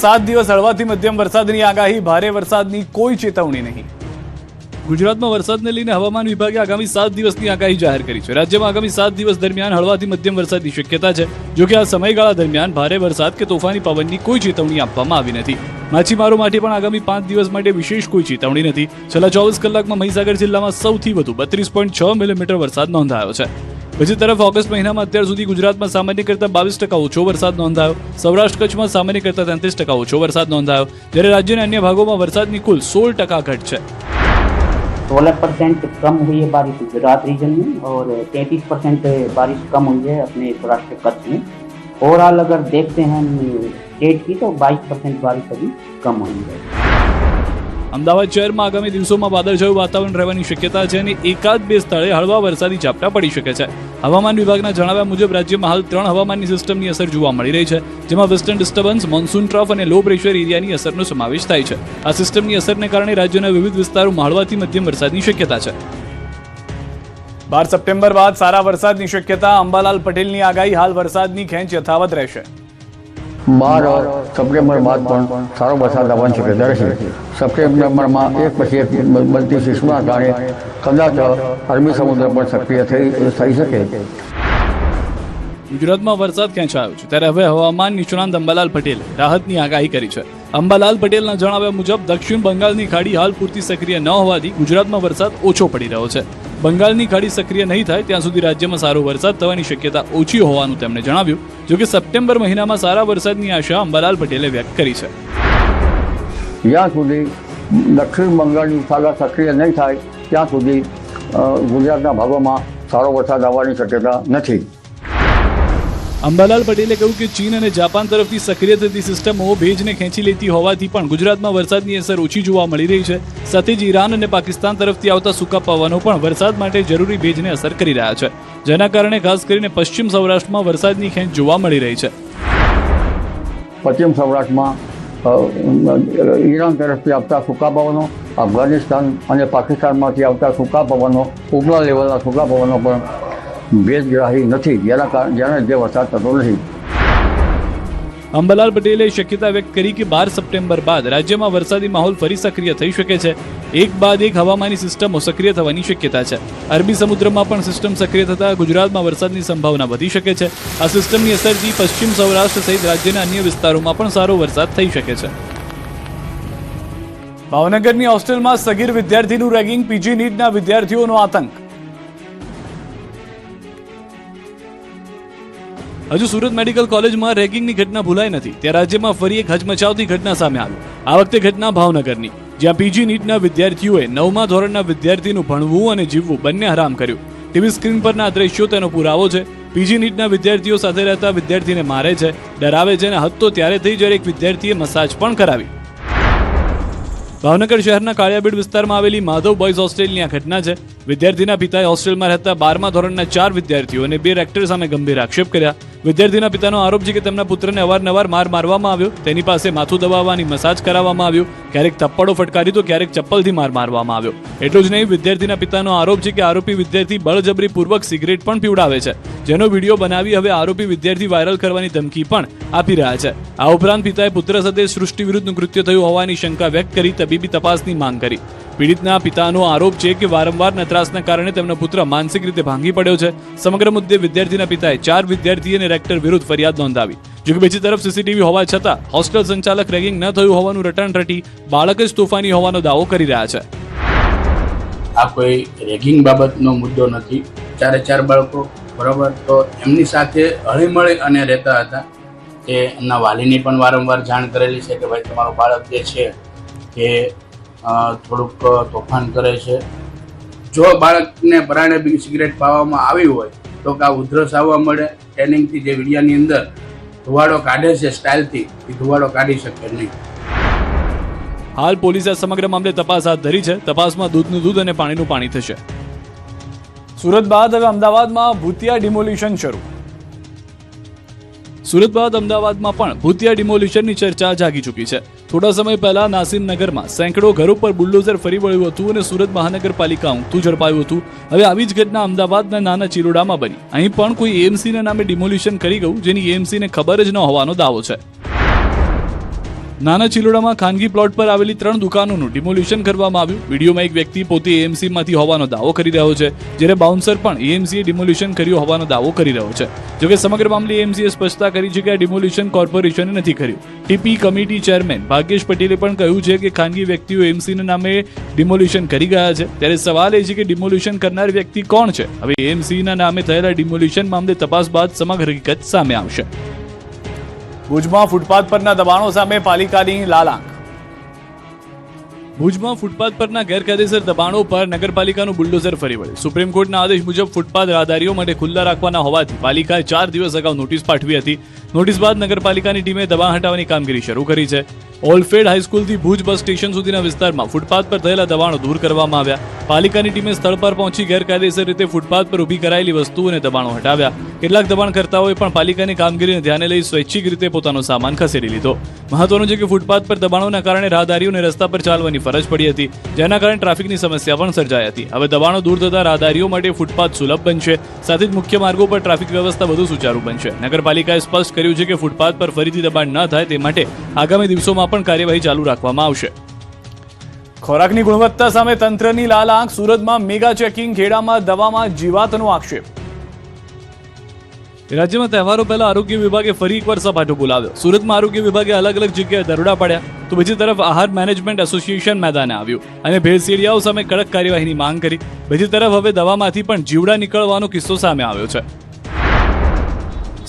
7 દિવસ હળવાથી મધ્યમ વરસાદની આગાહી, ભારે વરસાદની કોઈ ચેતવણી નહીં. ગુજરાતમાં વરસાદને લઈને હવામાન વિભાગે આગામી 7 દિવસની આગાહી જાહેર કરી છે. રાજ્યમાં આગામી 7 દિવસ દરમિયાન હળવાથી મધ્યમ વરસાદની શક્યતા છે. જો કે આ સમયગાળા દરમિયાન ભારે વરસાદ કે તોફાની પવનની કોઈ ચેતવણી આપવામાં આવી નથી. માછીમારો માટે પણ આગામી 5 દિવસ માટે વિશેષ કોઈ ચેતવણી નથી. છેલ્લા 24 કલાકમાં મહીસાગર જિલ્લામાં સૌથી વધુ 32.6 મિલીમીટર વરસાદ નોંધાયો છે. બીજી તરફ ઓગસ્ટ મહિનામાં અત્યાર સુધી ગુજરાતમાં સામાન્ય કરતાં 22% ઓછો વરસાદ નોંધાયો. સૌરાષ્ટ્ર કચ્છમાં સામાન્ય કરતાં 33% ઓછો વરસાદ નોંધાયો, જ્યારે રાજ્યના અન્ય ભાગોમાં વરસાદની કુલ 16% ઘટ છે. 16% कम हुई है बारिश गुजरात रीजन में और 33% बारिश कम हुई है अपने सौराष्ट्र कच्छ में. ओवरऑल अगर देखते हैं स्टेट की तो 22% बारिश अभी कम हुई है. અમદાવાદ શહેરમાં આગામી દિવસોમાં વાદળછાયું વાતાવરણ રહેવાની શક્યતા છે અને એકાદ બે સ્થળે હળવા વરસાદી ઝાપટા પડી શકે છે. હવામાન વિભાગના જણાવ્યા મુજબ રાજ્યમાં હાલ 3 હવામાનની સિસ્ટમની અસર જોવા મળી રહી છે, જેમાં વેસ્ટર્ન ડિસ્ટર્બન્સ, મોન્સૂન ટ્રફ અને લો પ્રેશર એરિયાની અસરનો સમાવેશ થાય છે. આ સિસ્ટમની અસરને કારણે રાજ્યના વિવિધ વિસ્તારોમાં હળવાથી મધ્યમ વરસાદની શક્યતા છે. 12 સપ્ટેમ્બર બાદ સારા વરસાદની શક્યતા, અંબાલાલ પટેલની આગાહી. હાલ વરસાદની ખેંચ યથાવત રહેશે. 12 સપ્ટેમ્બર બાદ પણ સારો વરસાદ આવવાની શક્યતા રહેશે. સપ્ટેમ્બરમાં એક પછી એક બનતી સિસ્ટમના કારણે કદાચ અરબી સમુદ્ર પણ સક્રિય થઈ શકે. ગુજરાતમાં વરસાદ ખેંચાયો છે, ત્યારે હવે હવામાન નિષ્ણાંત અંબાલાલ પટેલે રાહતની આગાહી કરી છે. અંબાલાલ પટેલના જણાવ્યા મુજબ દક્ષિણ બંગાળની ખાડી હાલ પૂરતી સક્રિય ન હોવાથી ગુજરાતમાં વરસાદ ઓછો પડી રહ્યો છે. બંગાળની ખાડી સક્રિય નહીં થાય ત્યાં સુધી રાજ્યમાં સારો વરસાદ થવાની શક્યતા ઓછી હોવાનું તેમણે જણાવ્યું. જો કે સપ્ટેમ્બર મહિનામાં સારા વરસાદની આશા અંબાલાલ પટેલે વ્યક્ત કરી છે. જ્યાં સુધી દક્ષિણ બંગાળની ખાડી સક્રિય નહીં થાય ત્યાં સુધી ગુજરાતના ભાગોમાં સારો વરસાદ આવવાની શક્યતા નથી. અંબાલાલ પટેલે કહ્યું કે ચીન અને જાપાન તરફથી સક્રિય થતી સિસ્ટમો ભેજને ખેંચી લેતી હોવાથી પણ ગુજરાતમાં વરસાદની અસર ઓછી જોવા મળી રહી છે. સાથે જ ઈરાન અને પાકિસ્તાન તરફથી આવતા સૂકા પવનો પણ વરસાદ માટે જરૂરી ભેજને અસર કરી રહ્યા છે, જેના કારણે ખાસ કરીને પશ્ચિમ સૌરાષ્ટ્રમાં વરસાદની ખેંચ જોવા મળી રહી છે. પશ્ચિમ સૌરાષ્ટ્રમાં ઈરાન તરફથી આવતા સૂકા પવનો, અફઘાનિસ્તાન અને પાકિસ્તાનમાંથી આવતા સૂકા પવનો, ઉપલા લેવલના સૂકા પવનો પણ ભેજગ્રાહી નથી, જેના લીધે વરસાદ થતો નથી. અંબાલાલ પટેલે શક્યતા વ્યક્ત કરી કે 12 સપ્ટેમ્બર બાદ રાજ્યમાં વરસાદી માહોલ ફરી સક્રિય થઈ શકે છે. એક બાદ એક હવામાની સિસ્ટમો સક્રિય થવાની શક્યતા છે. અરબી સમુદ્રમાં પણ સિસ્ટમ સક્રિય થતા ગુજરાતમાં વરસાદની સંભાવના વધી શકે છે. આ સિસ્ટમની અસરથી પશ્ચિમ સૌરાષ્ટ્ર સહિત રાજ્યના અન્ય વિસ્તારોમાં પણ સારો વરસાદ થઈ શકે છે. ભાવનગરની હોસ્ટેલમાં સગીર વિદ્યાર્થીનું રેગિંગ, પીજી નીટના વિદ્યાર્થીઓનો આતંક. હજુ સુરત મેડિકલ કોલેજમાં રેગિંગની ઘટના ભૂલાઈ નથી, ત્યાં રાજ્યમાં ફરી એક હચમચાવતી ઘટના સામે આવી. આ વખતે ઘટના ભાવનગરની, જ્યાં પીજી નીટના વિદ્યાર્થીઓએ 9મા ધોરણના વિદ્યાર્થીનું ભણવું અને જીવવું બંને હરામ કર્યું. ટીવી સ્ક્રીન પરના દ્રશ્યો તેનો પુરાવો છે. પીજી નીટના વિદ્યાર્થીઓ સાથે રહેતા વિદ્યાર્થીને મારે છે, ડરાવે છે અને હદ તો ત્યારે થઈ જ્યારે એક વિદ્યાર્થીએ મસાજ પણ કરાવી. ભાવનગર શહેરના કાળિયાબીડ વિસ્તારમાં આવેલી માધવ બોયઝ હોસ્ટેલની આ ઘટના છે. વિદ્યાર્થીના પિતાએ હોસ્ટેલમાં રહેતા 12મા ધોરણના 4 વિદ્યાર્થીઓ અને 2 રેક્ટર સામે ગંભીર આક્ષેપ કર્યા. વિદ્યાર્થીના પિતાનો આરોપ છે કે તેમના પુત્રને અવારનવાર માર મારવામાં આવ્યો, તેની પાસે માથું દબાવવાની મસાજ કરાવવામાં આવ્યું, ક્યારેક થપ્પડો ફટકારી તો ક્યારેક ચપ્પલથી માર મારવામાં આવ્યો. એટલું જ નહીં, વિદ્યાર્થીના પિતાનો આરોપ છે કે આરોપી વિદ્યાર્થી બળજબરીપૂર્વક સિગરેટ પણ પીવડાવે છે, જેનો વિડીયો બનાવી હવે આરોપી વિદ્યાર્થી વાયરલ કરવાની ધમકી પણ આપી રહ્યા છે. આ ઉપરાંત પિતાએ પુત્ર સાથે સૃષ્ટિ વિરુદ્ધનું કૃત્ય થયું હોવાની શંકા વ્યક્ત કરી તબીબી તપાસની માંગ કરી. પીડિતના પિતાનો આરોપ છે કે વારંવાર નતરાસના કારણે તેમનો પુત્ર માનસિક રીતે ભાંગી પડ્યો છે. સમગ્ર મુદ્દે વિદ્યાર્થીના પિતાએ 4 વિદ્યાર્થી અને રેક્ટર વિરુદ્ધ ફરિયાદ નોંધાવી. જો કે બીજી તરફ સીસીટીવી હોવા છતાં હોસ્ટેલ સંચાલક રેગિંગ ન થયું હોવાનું રટણ રટી બાળક જ તોફાની હોવાનો દાવો કરી રહ્યા છે. આ કોઈ રેગિંગ બાબતનો મુદ્દો નથી. 4 બાળકો બરાબર તો એમની સાથે હળીમળી અને રહેતા હતા. એ એમના વાલીની પણ વારંવાર જાણ કરેલી છે કે ભાઈ તમારું બાળક જે છે એ થોડુંક તોફાન કરે છે. જો બાળકને પરાણે બી સિગરેટ પાવામાં આવી હોય તો કે આ ઉધરસ આવવા મળે. ટ્રેનિંગથી જે વિડિયાની અંદર ધુવાડો કાઢે છે સ્ટાઇલથી, એ ધુવાડો કાઢી શકે નહીં. હાલ પોલીસે સમગ્ર મામલે તપાસ હાથ ધરી છે. તપાસમાં દૂધનું દૂધ અને પાણીનું પાણી થશે. સુરત બાદ હવે અમદાવાદમાં ભૂતિયા ડિમોલિશન શરૂ. સુરત બાદ અમદાવાદમાં પણ ભૂતિયા ડિમોલિશનની ચર્ચા જાગી ચૂકી છે. થોડા સમય પહેલા નાસીમનગરમાં સેંકડો ઘરો પર બુલડોઝર ફરી વળ્યું હતું અને સુરત મહાનગરપાલિકા ઊંઘતું ઝડપાયું હતું. હવે આવી જ ઘટના અમદાવાદના નાના ચિરોડામાં બની. અહીં પણ કોઈ એએમસીના નામે ડિમોલિશન કરી ગયું, જેની એએમસીને ખબર જ ન હોવાનો દાવો છે. નાના ચિલોડામાં ખાનગી પ્લોટ પર આવેલી 3 દુકાનોનું ડિમોલિશન કરવામાં આવ્યું. વિડીયોમાં એક વ્યક્તિ પોતે એએમસી માંથી હોવાનો દાવો કરી રહ્યો છે, જ્યારે બાઉન્સર પણ એએમસીએ ડિમોલિશન કર્યું હોવાનો દાવો કરી રહ્યો છે. જોકે સમગ્ર મામલે એએમસીએ સ્પષ્ટતા કરી છે કે આ ડિમોલિશન કોર્પોરેશને નથી કર્યું. ટીપી કમિટી ચેરમેન ભાગ્યેશ પટેલે પણ કહ્યું છે કે ખાનગી વ્યક્તિઓ એએમસીના નામે ડિમોલિશન કરી ગયા છે. ત્યારે સવાલ એ છે કે ડિમોલિશન કરનાર વ્યક્તિ કોણ છે? હવે એએમસીના નામે થયેલા ડિમોલિશન મામલે તપાસ બાદ સમગ્ર હકીકત સામે આવશે. ભુજમાં ફૂટપાથ પરના દબાણો સામે પાલિકાની લાલાંક. ભુજમાં ફૂટપાથ પરના ગેરકાયદેસર દબાણો પર નગરપાલિકાનું બુલડોઝર ફરી વળ્યું. સુપ્રીમ કોર્ટના આદેશ મુજબ ફૂટપાથ રાહદારીઓ માટે ખુલ્લા રાખવાના હોવાથી પાલિકાએ 4 દિવસ અગાઉ નોટિસ પાઠવી હતી. નોટિસ બાદ નગરપાલિકાની ટીમે દબાણ હટાવવાની કામગીરી શરૂ કરી છે. ઓલફેડ હાઈસ્કૂલથી ભુજ બસ સ્ટેશન સુધીના વિસ્તારમાં ફૂટપાથ પર થયેલા દબાણો દૂર કરવામાં આવ્યા. પાલિકાની ટીમે સ્થળ પર પહોંચી ગેરકાયદેસર રીતે ફૂટપાથ પર ઊભી કરાયેલી વસ્તુઓ અને દબાણો હટાવ્યા. કેટલાક દબાણકર્તાઓએ પણ પાલિકાની કામગીરીને ધ્યાને લઈ સ્વૈચ્છિક રીતે પોતાનો સામાન ખસેડી લીધો. મહત્વનું છે કે ફૂટપાથ પર દબાણોના કારણે રાહદારીઓને રસ્તા પર ચાલવાની ફરજ પડી હતી, જેના કારણે ટ્રાફિકની સમસ્યા પણ સર્જાઈ હતી. હવે દબાણો દૂર થતા રાહદારીઓ માટે ફૂટપાથ સુલભ બનશે. સાથે જ મુખ્ય માર્ગો પર ટ્રાફિક વ્યવસ્થા વધુ સુચારુ બનશે. નગરપાલિકાએ સ્પષ્ટ કર્યું છે કે ફૂટપાથ પર ફરીથી દબાણ ન થાય તે માટે આગામી દિવસોમાં પણ કાર્યવાહી ચાલુ રાખવામાં આવશે. ખોરાકની ગુણવત્તા સામે તંત્રની લાલ આંખ. સુરતમાં મેગા ચેકિંગ, ખેડામાં દવામાં જીવાતનો આક્ષેપ. રાજ્યમાં તહેવારો પહેલા આરોગ્ય વિભાગે ફરી એકવાર સપાટો બોલાવ્યો. સુરતમાં આરોગ્ય વિભાગે અલગ અલગ જગ્યાએ દરોડા પાડ્યા, તો બીજી તરફ આહાર મેનેજમેન્ટ એસોસિએશન મેદાને આવ્યું અને ભેળસેળિયાઓ સામે કડક કાર્યવાહીની માંગ કરી. બીજી તરફ હવે દવામાંથી પણ જીવડા નીકળવાનો કિસ્સો સામે આવ્યો છે.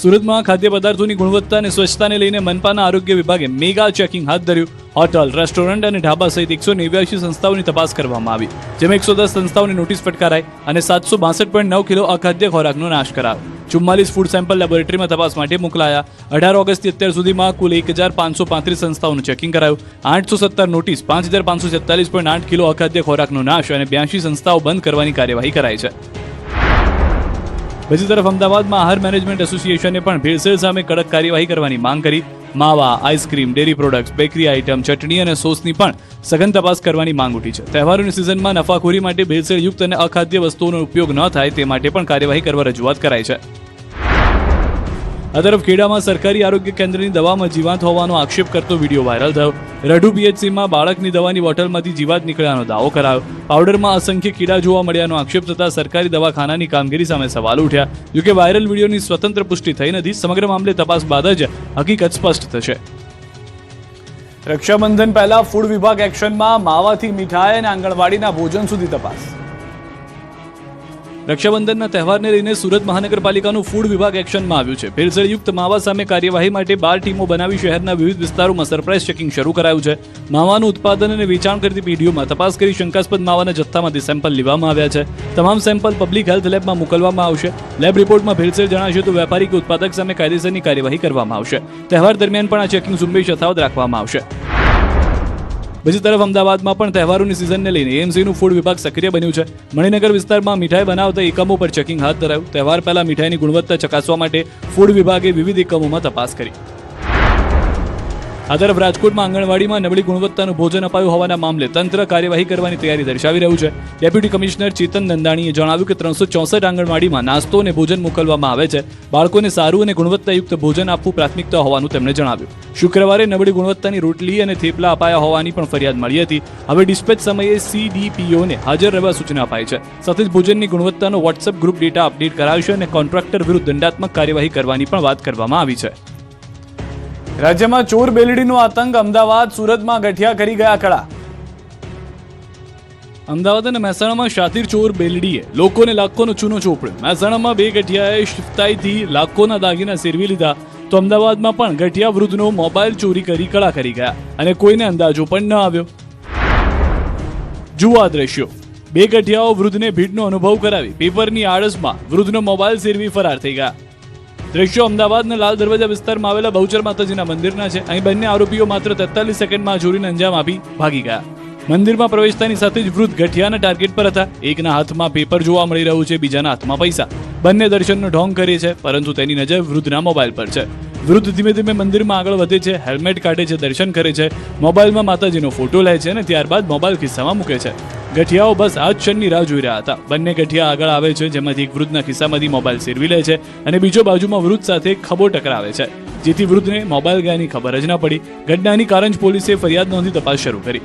સુરતમાં ખાદ્ય પદાર્થોની ગુણવત્તા અને સ્વચ્છતાને લઈને મનપાના આરોગ્ય વિભાગે મેગા ચેકિંગ હાથ ધર્યું. હોટલ, રેસ્ટોરન્ટ અને ઢાબા સહિત 189 સંસ્થાઓની તપાસ કરવામાં આવી, જેમાં 110 સંસ્થાઓને નોટિસ ફટકારાઈ અને 762.9 કિલો અખાદ્ય ખોરાકનો નાશ કરાયો. 44 ફૂડ સેમ્પલ લેબોરેટરીમાં તપાસ માટે મોકલાયા. 18 ઓગસ્ટથી અત્યાર સુધીમાં કુલ 1535 સંસ્થાઓનું ચેકિંગ કરાયું. 817 નોટિસ, 5547.8 કિલો અખાદ્ય ખોરાકનો નાશ અને 82 સંસ્થાઓ બંધ કરવાની કાર્યવાહી કરાઈ છે. બીજી તરફ અમદાવાદમાં આહાર મેનેજમેન્ટ એસોસિએશને પણ ભેળસેળ સામે કડક કાર્યવાહી કરવાની માંગ કરી. માવા, ice cream, dairy products, bakery item, ચટણી અને સોસની પણ સઘન તપાસ કરવાની માંગ ઉઠી છે. તહેવારોની સિઝનમાં નફાખોરી માટે ભેળસેળયુક્ત અને અખાદ્ય વસ્તુઓનો ઉપયોગ ન થાય તે માટે પણ કાર્યવાહી કરવા રજૂઆત કરાઈ છે. આ તરફ ખેડામાં સરકારી આરોગ્ય કેન્દ્રની દવામાં જીવાત હોવાનો આક્ષેપ કરતો વિડીયો વાયરલ થયો. રઢુ પીએચસીમાં બાળકની દવાની બોટલમાંથી જીવાત નીકળ્યાનો દાવો કરાયો. પાવડરમાં અસંખ્ય કીડા જોવા મળ્યાનો આક્ષેપ થતા સરકારી દવાખાનાની કામગીરી સામે સવાલ ઉઠ્યા. જોકે વાયરલ વિડીયોની સ્વતંત્ર પુષ્ટિ થઈ નથી. સમગ્ર મામલે તપાસ બાદ જ હકીકત સ્પષ્ટ થશે. રક્ષાબંધન પહેલા ફૂડ વિભાગ એક્શનમાં. માવાથી મીઠાઈ અને આંગણવાડીના ભોજન સુધી તપાસ. રક્ષાબંધનના તહેવારને લઈને સુરત મહાનગરપાલિકાનું ફૂડ વિભાગ એક્શનમાં આવ્યું છે. ભેળસેળયુક્ત માવા સામે કાર્યવાહી માટે 12 ટીમો બનાવી શહેરના વિવિધ વિસ્તારોમાં સરપ્રાઇઝ ચેકિંગ શરૂ કરાયું છે. માવાનું ઉત્પાદન અને વેચાણ કરતી પેઢીઓમાં તપાસ કરી શંકાસ્પદ માવાના જથ્થામાંથી સેમ્પલ લેવામાં આવ્યા છે. તમામ સેમ્પલ પબ્લિક હેલ્થ લેબમાં મોકલવામાં આવશે. લેબ રિપોર્ટમાં ભેળસેળ જણાશે તો વેપારી કે ઉત્પાદક સામે કાયદેસરની કાર્યવાહી કરવામાં આવશે. તહેવાર દરમિયાન પણ આ ચેકિંગ ઝુંબેશ યથાવત રાખવામાં આવશે. બીજી તરફ અમદાવાદમાં પણ તહેવારોની સિઝનને લઈને એએમસીનું ફૂડ વિભાગ સક્રિય બન્યું છે. મણિનગર વિસ્તારમાં મીઠાઈ બનાવતા એકમો પર ચેકિંગ હાથ ધરાયું. તહેવાર પહેલા મીઠાઈની ગુણવત્તા ચકાસવા માટે ફૂડ વિભાગે વિવિધ એકમોમાં તપાસ કરી. આ તરફ રાજકોટમાં આંગણવાડીમાં નબળી ગુણવત્તાનું ભોજન અપાયું હોવાના મામલે તંત્ર કાર્યવાહી કરવાની તૈયારી દર્શાવી રહ્યું છે. ડેપ્યુટી કમિશનર ચેતન નંદાણીએ જણાવ્યું કે 364 આંગણવાડીમાં નાસ્તો અને ભોજન મોકલવામાં આવે છે. બાળકોને સારું અને ગુણવત્તાયુક્ત ભોજન આપવું પ્રાથમિકતા હોવાનું તેમણે જણાવ્યું. શુક્રવારે નબળી ગુણવત્તાની રોટલી અને થેપલા અપાયા હોવાની પણ ફરિયાદ મળી હતી. હવે ડિસ્પેચ સમયે CDPOને હાજર રહેવા સૂચના અપાઈ છે. સાથે જ ભોજનની ગુણવત્તાનો વોટ્સએપ ગ્રુપ ડેટા અપડેટ કરાવશે અને કોન્ટ્રાક્ટર વિરુદ્ધ દંડાત્મક કાર્યવાહી કરવાની પણ વાત કરવામાં આવી છે. રાજ્યમાં ચોર બેલડીનો આતંક. અમદાવાદ, સુરતમાં ગઠિયા કરી ગયા કળા. અમદાવાદ અને મહેસાણામાં શાતીર ચોર બેલડીએ લોકોને લાખોનો ચૂનો ચોપડ્યો. મહેસાણામાં 2 ગઠિયાએ શિફતાઈથી લાખોના દાગીના સેરવી લીધા, તો અમદાવાદમાં પણ ગઠિયા વૃદ્ધનો મોબાઈલ ચોરી કરી કળા કરી ગયા અને કોઈને અંદાજો પણ ન આવ્યો. જુઓ આ દ્રશ્યો. 2 ગઠિયાઓ વૃદ્ધને ભીડનો અનુભવ કરાવી પેપરની આળસમાં વૃદ્ધનો મોબાઈલ સેરવી ફરાર થઈ ગયા. દ્રશ્યો અમદાવાદના લાલ દરવાજા વિસ્તારમાં આવેલા બહુચર માતાજીના મંદિરના છે. અહીં બંને આરોપીઓ માત્ર 43 સેકન્ડમાં ચોરીને અંજામ આપી ભાગી ગયા. મંદિરમાં પ્રવેશતાની સાથે જ વૃદ્ધ ગઠિયાના ટાર્ગેટ પર હતા. એકના હાથમાં પેપર જોવા મળી રહ્યું છે, બીજાના હાથમાં પૈસા. બંને દર્શનનો ઢોંગ કરે છે, પરંતુ તેની નજર વૃદ્ધના મોબાઈલ પર છે. વૃદ્ધ ધીમે ધીમે મંદિરમાં આગળ વધે છે, હેલ્મેટ કાઢે છે, દર્શન કરે છે, મોબાઈલમાં માતાજીનો ફોટો લે છે અને ત્યારબાદ મોબાઈલ ખિસ્સામાં મૂકે છે. ગઠિયાઓ બસ આ જ ક્ષણની રાહ જોઈ રહ્યા હતા. બંને ગઠિયા આગળ આવે છે, જેમાંથી એક વૃદ્ધના ખિસ્સામાંથી મોબાઈલ સેરવી લે છે અને બીજો બાજુમાં વૃદ્ધ સાથે ખભો ટકરાવે છે. જેથી વૃદ્ધને મોબાઈલ ગયાની ખબર જ ન પડી. ઘટનાની કારંજ પોલીસે ફરિયાદ નોંધી તપાસ શરૂ કરી.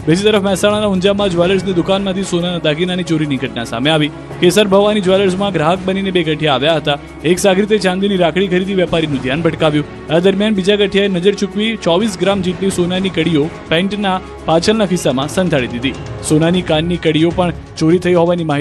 બીજી તરફ મહેસાણાના ઊંઝામાં જ્વેલર્સની દુકાનમાંથી સોનાના દાગીનાની ચોરીની ઘટના સામે આવી. કેસર ભવાની જ્વેલર્સમાં ગ્રાહક બનીને બે ગઠિયા આવ્યા હતા. એક સાગરીતે ચાંદીની રાખડી ખરીદી વેપારીનું ધ્યાન ભટકાવ્યું. આ દરમિયાન બીજા ગઠિયાએ નજર ચૂકવી 24 ગ્રામ જેટલી સોનાની કડીઓ પેન્ટના પાછળના ખિસ્સામાં સંતાડી દીધી. સોનાની કાનની કડીઓ પણ ચોરી થઈ હોવાની માહિતી